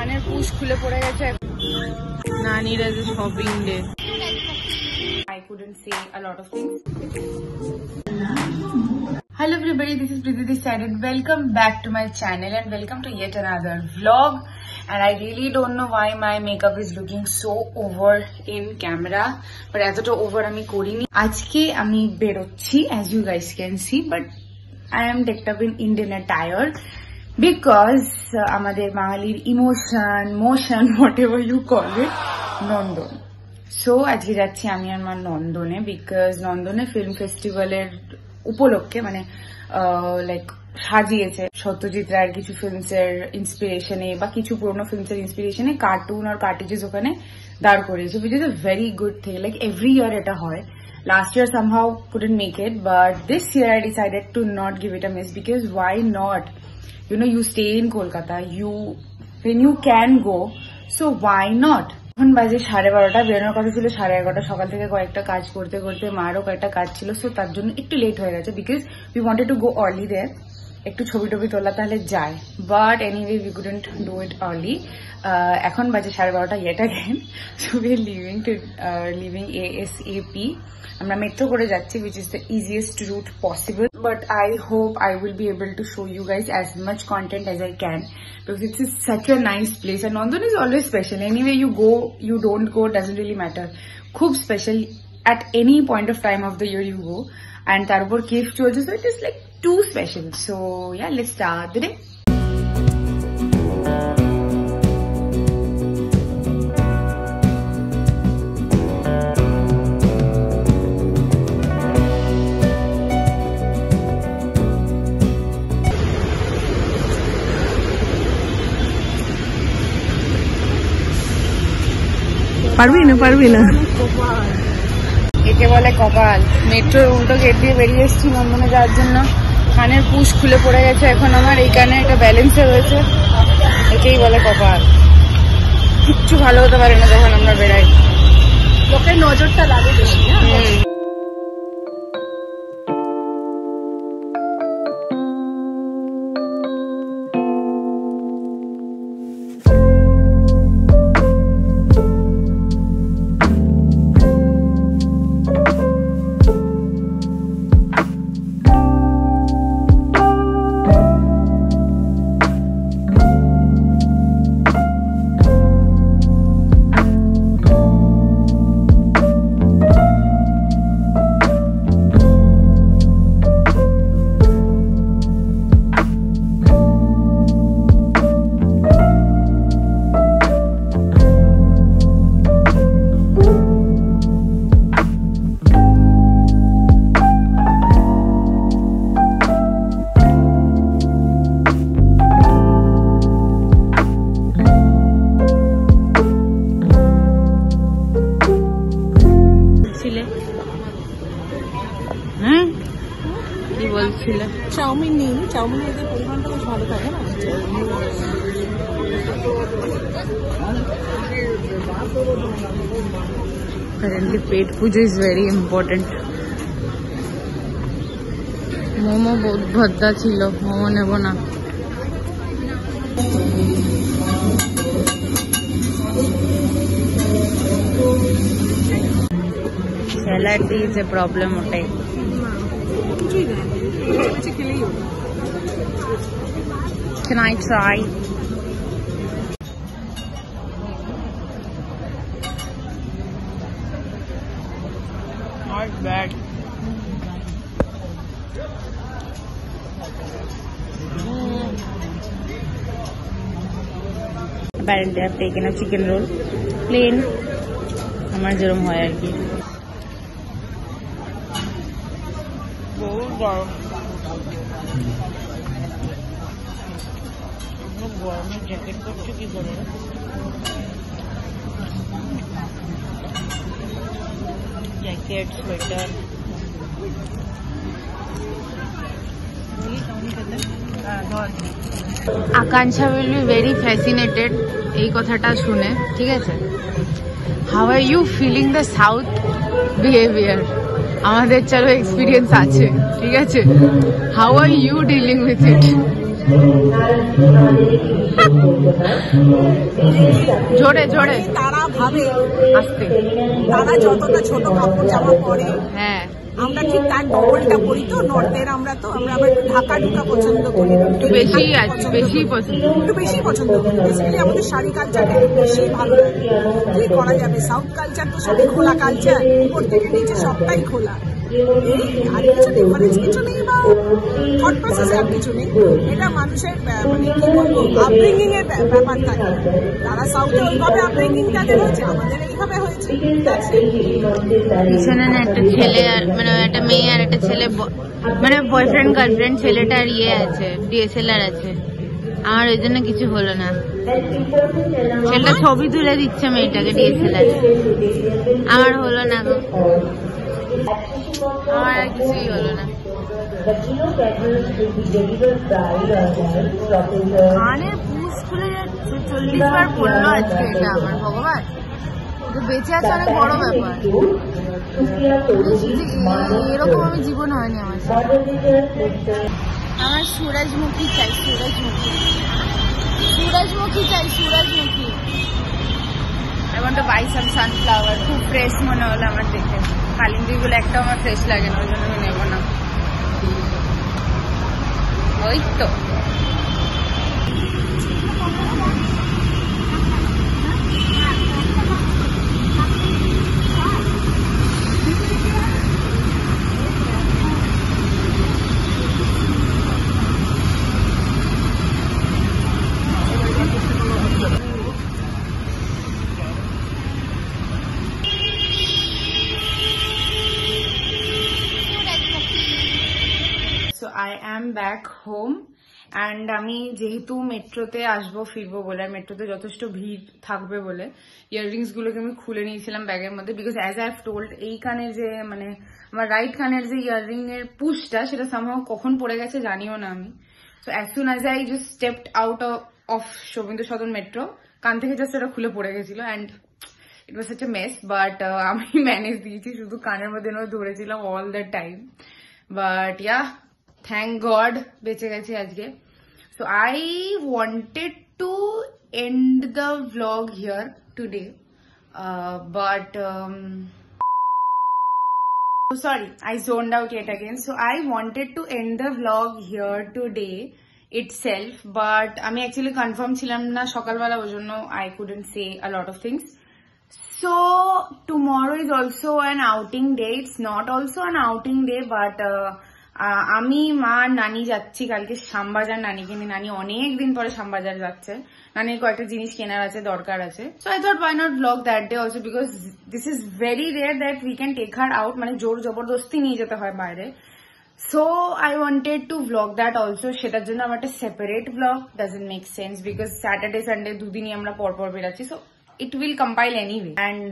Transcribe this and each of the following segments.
কানের পুশ খুলে পড়ে গেছে। Nani's a shopping day. I couldn't say a lot of things. Hello everybody, this is Priti this side and welcome back to my channel and welcome to yet another vlog. And I really don't know why my makeup is looking so over in camera, but এতটা over আমি করিনি। আজকে আমি বেরোচ্ছি as you guys can see, but I am decked up in Indian attire because আমাদের বাঙালির motion whatever you call it, Nandan. So আজকে যাচ্ছি আমি আর মা নন্দনে, বিকজ নন্দনে ফিল্ম ফেস্টিভ্যালের উপলক্ষে মানে লাইক সাজিয়েছে সত্যজিৎ রায়ের কিছু ফিল্মস এর ইন্সপিরেশনে বা কিছু পুরোনো ফিল্মস এর ইন্সপিরেশনে কার্টুন আর কার্টেজেস ওখানে দাঁড় করিয়েছে, which is a very good thing. Like every year এটা হয়. Last year somehow couldn't make it, but this year I decided to not give it a miss because why not? You know, you stay in Kolkata, when you can go, so why not? এখন বাজে 12:30, বেরোনোর কথা ছিল 11:30। সকাল থেকে কয়েকটা কাজ করতে করতে মারও কয়েকটা কাজ ছিল, সো তার জন্য একটু লেট হয়ে গেছে because we wanted to go early there, একটু ছবি টবি তোলা তাহলে যায়, but anyway we couldn't do it early. এখন বাজে 12:30 yet again, so we are leaving ASAP. আমরা মেট্রো করে যাচ্ছি, which is the easiest route possible, but I hope I will be able to show you guys as much content as I can because it is such a nice place and Nandon is always special. Anyway you go, you don't go, doesn't really matter. Khub special at any point of time of the year you go, and তার উপর কেফ চলছে, so it is like too special. So yeah, let's start the day. পারবি না একে বলে কপাল। মেট্রোর উল্টো গেট দিয়ে বেরিয়ে এসেছি নন্দনে যাওয়ার জন্য। কানের পুশ খুলে পড়ে গেছে এখন আমার, এই কানে একটা ব্যালেন্সে রয়েছে, একেই বলে কপাল। কিচ্ছু ভালো হতে পারে না যখন আমরা বেড়াই, লোকের নজরটা লাগে বেশি। চাউমিন নেই, চাউমিনের পরিমাণটা বেশ ভালো থাকে না। Currently pet Puja is very important. Momo বহুত ভদ্দা ছিল, মোমো নেব না। স্যালাড ইজ এ প্রবলেম ওটাই। Can I try? Not bad. Apparently I've taken a chicken roll, plain. আমার যেরকম হয় আর কি। বহুত গরম, গরমের জ্যাকেট করছে কি করে? Jacket, sweater. আকাঙ্ক্ষা will be very fascinated এই কথাটা শুনে, ঠিক আছে? How are you feeling the South behavior? আমাদের চলো এক্সপিরিয়েন্স আছে, ঠিক আছে? How are you dealing with it? জোরে জোরে তারা ভাবে আসতে তারা যতটা ছোট কাপড় জামা পরে, হ্যাঁ আমরা ঠিক তার ডবলটা পরি। তো নর্থের আমরা আবার ঢাকা ঢুকা পছন্দ করি, একটু বেশি আছে, বেশি পছন্দ, একটু বেশি পছন্দ করি। বেসিক্যালি আমাদের শাড়ি কালচারটা একটু বেশি ভালো লাগে। কি করা যাবে, সাউথ কালচার তো সবই খোলা কালচার, উপর থেকে নিচে সবটাই খোলা। আর কিছু ডিফারেন্স কিছু নেই বা থট প্রসেসে আর কিছু নেই। এটা মানুষের মানে কি বলবো আপব্রিঙ্গিং এর ব্যাপার থাকে। তারা সাউথে ওইভাবে আপব্রিঙ্গিং তাদের হয়েছে, আমাদের এইভাবে হয়েছে। পিছনে না একটা ছেলে আর মানে একটা মেয়ে আর একটা ছেলে মানে বয়ফ্রেন্ড গার্লফ্রেন্ড, ছেলেটার ইয়ে আছে, ডিএসএলআর আছে। আমার ওই জন্য কিছু হলো না। ছেলেটা ছবি তুলে দিচ্ছে মেয়েটাকে ডিএসএলআর, আমার হলো না গো, আমার আর কিছুই হলো না। কানের পুষ খুলে যাচ্ছে, 40 বার পড়লো আজকে এটা আমার, ভগবান বেঁচে আছে অনেক বড় ব্যাপার। এরকম আমি জীবন হয়নি আমার সাথে। আমার সুরজমুখী চাই, সুরজমুখী, সুরজমুখী চাই, সুরজমুখী। I want to buy some sunflower, খুব ফ্রেশ মনে হলো আমার দেখে। কালিম্বি গুলো একটাও আমার ফ্রেশ লাগে না, ওই জন্য আমি নেবো না। ওই তো I am back home and আমি যেহেতু মেট্রোতে আসবো ফিরবো বলে, মেট্রোতে যথেষ্ট ভিড় থাকবে বলে ইয়াররিংস গুলোকে আমি খুলে নিয়েছিলাম ব্যাগের মধ্যে। Because as I have told, এই কানের যে মানে আমার রাইট কানের যে ইয়াররিং এর পুশটা, সেটা সামহাও কখন পড়ে গেছে জানিও না আমি। So as soon as I just stepped out of শোভিন্দু সদন মেট্রো, কান থেকে জাস্ট এটা খুলে পড়ে গেছিল and it was such a mess. But আমি ম্যানেজ দিয়েছি, শুধু কানের মধ্যে ধরেছিলাম all the time. But yeah, thank God বেঁচে গেছি আজকে। So I wanted to end the vlog here today, but sorry, I zoned out yet again. So I wanted to end the vlog here today itself, but আমি actually confirm ছিলাম না সকালবেলা, ওই জন্য I couldn't say a lot of things. So tomorrow is also an outing day. It's not also an outing day, but আমি মা নানি যাচ্ছি কালকে শ্যামবাজার নানিকে নিয়ে। নানি অনেকদিন পরে শ্যামবাজার যাচ্ছে, নানির কয়েকটা জিনিস কেনার আছে, দরকার আছে। So I thought why not vlog that day also, because this is very rare that we can take her out, মানে জোর জবরদস্তি নিয়ে যেতে হয় বাইরে। So I wanted to vlog that also. সেটার জন্য আমার একটা separate vlog doesn't make sense, because Saturday Sunday দুদিনই আমরা পরপর বেরাচ্ছি। So it will compile anyway, and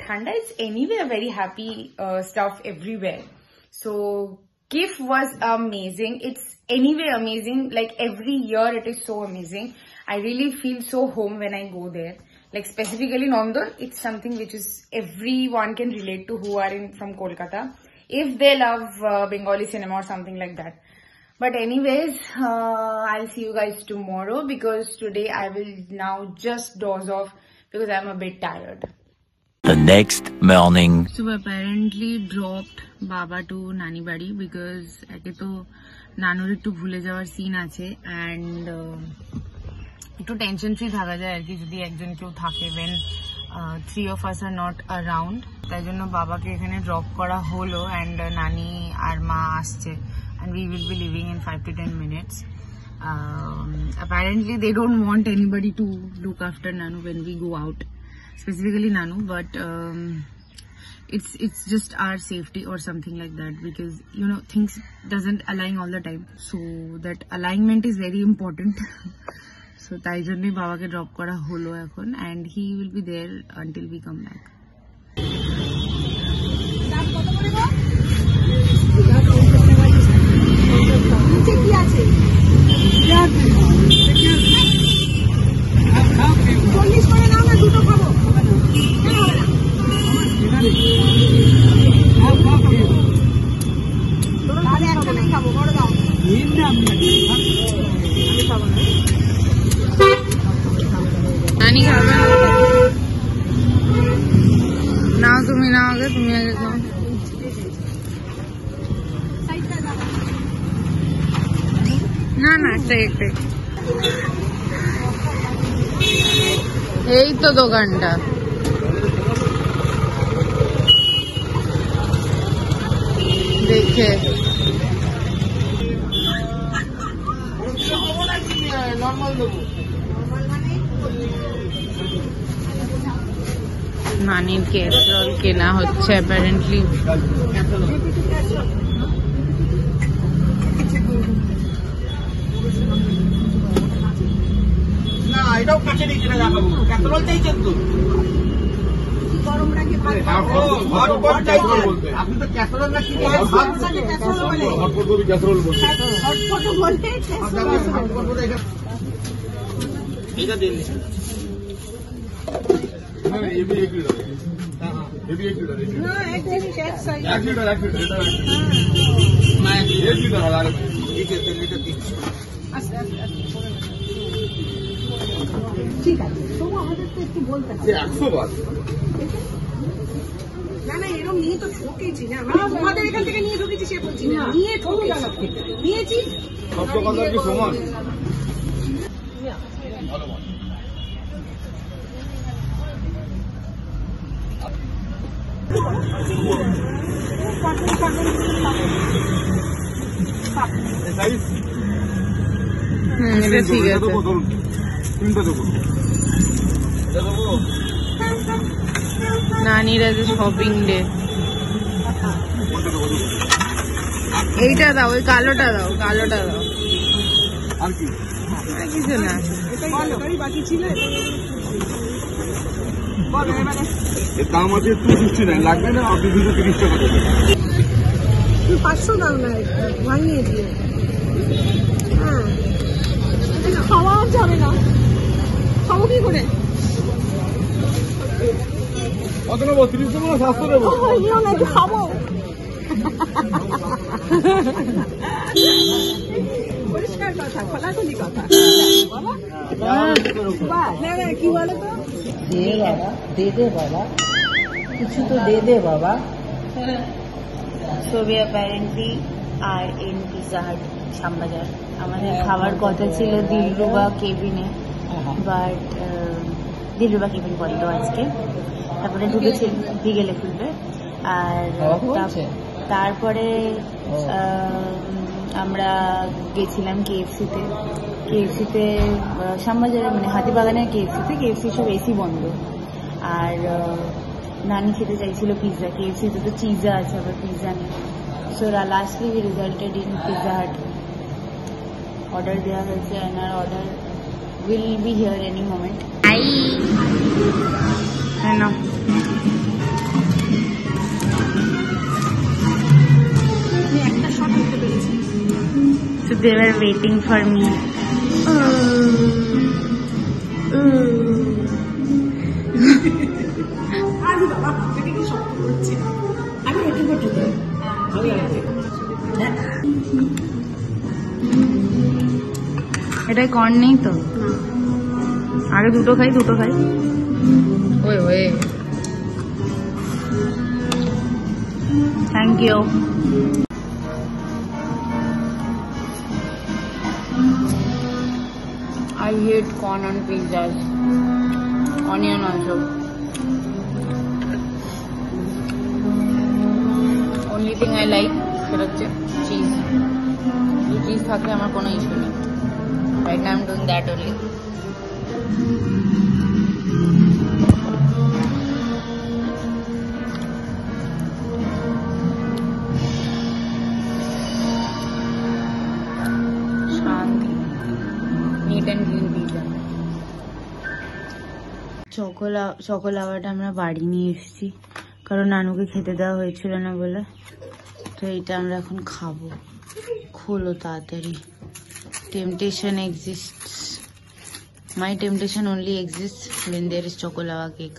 Thanda is anyway a very happy stuff everywhere. So GIF was amazing. It's anyway amazing. Like every year it is so amazing. I really feel so home when I go there. Like specifically Nandor, it's something which is everyone can relate to who are from Kolkata, if they love Bengali cinema or something like that. But anyways, I'll see you guys tomorrow, because today I will now just doze off because I'm a bit tired. The next morning. So apparently dropped Baba to Nani Badi, because একে তো নানুর একটু ভুলে যাওয়ার scene আছে, and একটু tension free থাকা যায় আর কি যদি একজন কেউ থাকে, when 3 of us are not around. তাই জন্য বাবাকে এখানে ড্রপ করা হলো, and নানি আর মা আসছে, and we will be leaving in 5 to 10 minutes. Apparently they don't want anybody to look after Nanu when we go out, specifically Nanu, but it's just our safety or something like that, because you know things doesn't align all the time, so that alignment is very important. So তাই জন্যই বাবাকে drop করা হলো এখন, and he will be there until we come back. খাবো না। নানি খাবে না, তুমি না আগে, তুমি আগে খাও। না না, একটাই। এই তো দোকানটা। দেখে নানির ক্যাসরোল কেনা হচ্ছে অ্যাপারেন্টলি। না এটাও কাছে নিয়ে চলে রাখাবো, ক্যাসরোল চাইছেন তো? গরম রাখে ভাত হটপট চাইছেন? আপনি তো ক্যাসরোল না কি হটপট বলবি ক্যাসরোল বলবি। হটপট বলে এটা দিন। হ্যাঁ এবি 1 লিটার, এবি 1 লিটার, না এক জিনিস এক সাইজ 1 লিটার, 1 লিটার, এটা 1 লিটার, না 1 লিটার আর ঠিক আছে, এটা দিন। আস্তে আস্তে আস্তে ঠিক আছে। তবু আমাদের তো একটু বলতে হবে। 100 বার। না না এরকম নিয়ে তো ঠকেছি না, মানে তোমাদের এখান থেকে নিয়ে ঢুকেছি সে বলছি না, নিয়ে ঠকেছি, নিয়েছি। সব দোকানদার কি সমান? সাইজ এটা ঠিক আছে। দেবো, ধরুন 3টা দেবো। এটা দেবো। নানির আজ শপিং ডে। কোনটা দেবো? এইটা দাও, ওই কালোটা দাও, কালোটা দাও। আর কি? আর কিছু না। এটাই বাকি ছিল। বলো এবারে এর দাম আছে 259, লাগবে না? আপনি 230 টাকা দেবেন। তুমি 500 দাও না, ভাঙিয়ে দিও। হ্যাঁ এটা খাওয়া যাবে না, খাবো কি করে? কত নেবো? 30 দেবো না 700 দেবো? নিও না, একটু খাবো। পরিষ্কার কথা, খোলাখুলি কথা বলো। না না কি বলো তো? दे बाबा, दे दे बाबा, कुछ तो दे दे बाबा। So we apparently are in Pizza Hut, Shyambazar. আমাদের খাওয়ার কথা ছিল দিলরুবা কেবিনে, বাট দিলরুবা কেবিন বন্ধ আজকে। তারপরে ঢুকেছি বিকেলে খুলবে। আর তারপরে আমরা গেছিলাম কেএফসিতে শ্যামবাজারে, মানে হাতিবাগানের কেএফসি সব এসি বন্ধ। আর নানি খেতে চাইছিল পিৎজা, কেএফসিতে তো চিজা আছে, আবার পিৎজা নেই। So lastly we resulted in Pizza Hut. Order দেওয়া হয়েছে, অ্যান্ড আর order will be here any moment. হ্যাঁ না, একটা শট করতে পেরেছি। so they were waiting for me. আরে বাবা এটা কি শট করছে? আমি একটু করতে চাই, আমি আছে। এটাই কর্ন নেই তো, আগে দুটো খাই। ওয়ে thank you. I hate corn on pizzas. Onion also. Only thing I like সেটা হচ্ছে চিজ। চিজ থাকলে আমার কোনো ইস্যু নেই। Right now I'm doing that only. শান্তি। Neat and clean pizza. চকোলাওয়াটা আমরা বাড়ি নিয়ে এসেছি, কারণ নানুকে খেতে দেওয়া হয়েছিল না বলে। তো এইটা আমরা এখন খাবো। খোলো তাড়াতাড়ি। Temptation exists, my temptation only exists when there is choco lava cake.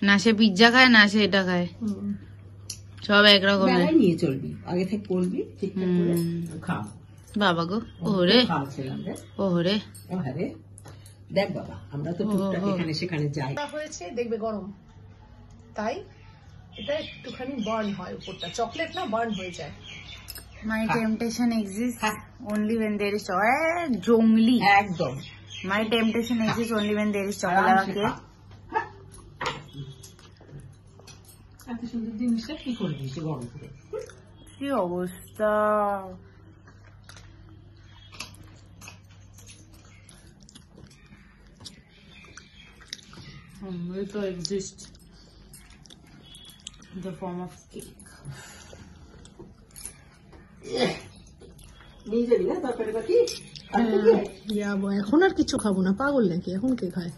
না সে পিৎজা খায়, না সে এটা খায়, সব একরকমের। নিয়ে চলবি, আগে থেকে করবি, ঠিকঠাক করে খা। বাবা গো, ওরে খাওয়াচ্ছিলাম রে। ওরে, আরে দেখ বাবা, আমরা তো টুকটাক এখানে সেখানে যাই। হয়েছে দেখবে গরম, তাই এটা একটুখানি বার্ন হয় উপরটা, চকলেট না বার্ন হয়ে যায়। my temptation exists only when there is chocolate. জঙ্গলি, একদম my temptation exists only when there is chocolate cake. এত সুন্দর জিনিসটা কি করবি সে গরম করে? কি অবস্থা! It exists in the form of cake. নিয়ে যাবি না তরকারি বাকি? যাবো, এখন আর কিছু খাবো না, পাগল নাকি, এখন কে খায়?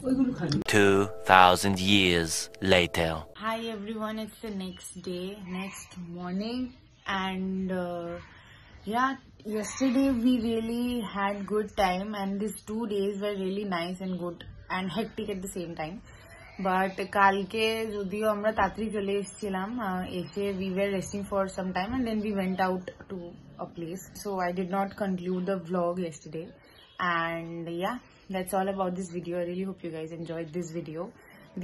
ওইগুলো খাবি। 2,000 years later. Hi everyone, it's the next day, next morning, and yeah, yesterday we really had good time, and these 2 days were really nice and good and hectic at the same time. But কালকে যদিও আমরা তাড়াতাড়ি চলে এসেছিলাম, এসে we were resting for some time and then we went out to a place, so I did not conclude the vlog yesterday. And yeah, that's all about this video. I really hope you guys enjoyed this video.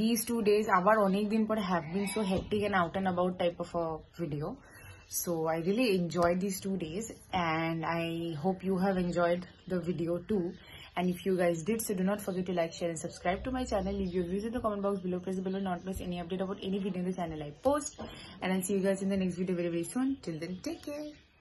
These 2 days abar onek din pore have been so hectic and out and about type of a video, so I really enjoyed these 2 days and I hope you have enjoyed the video too. And if you guys did, so do not forget to like, share and subscribe to my channel. Leave your views in the comment box below. Press the bell to not miss any update about any video in the channel I post. And I'll see you guys in the next video very, very soon. Till then, take care.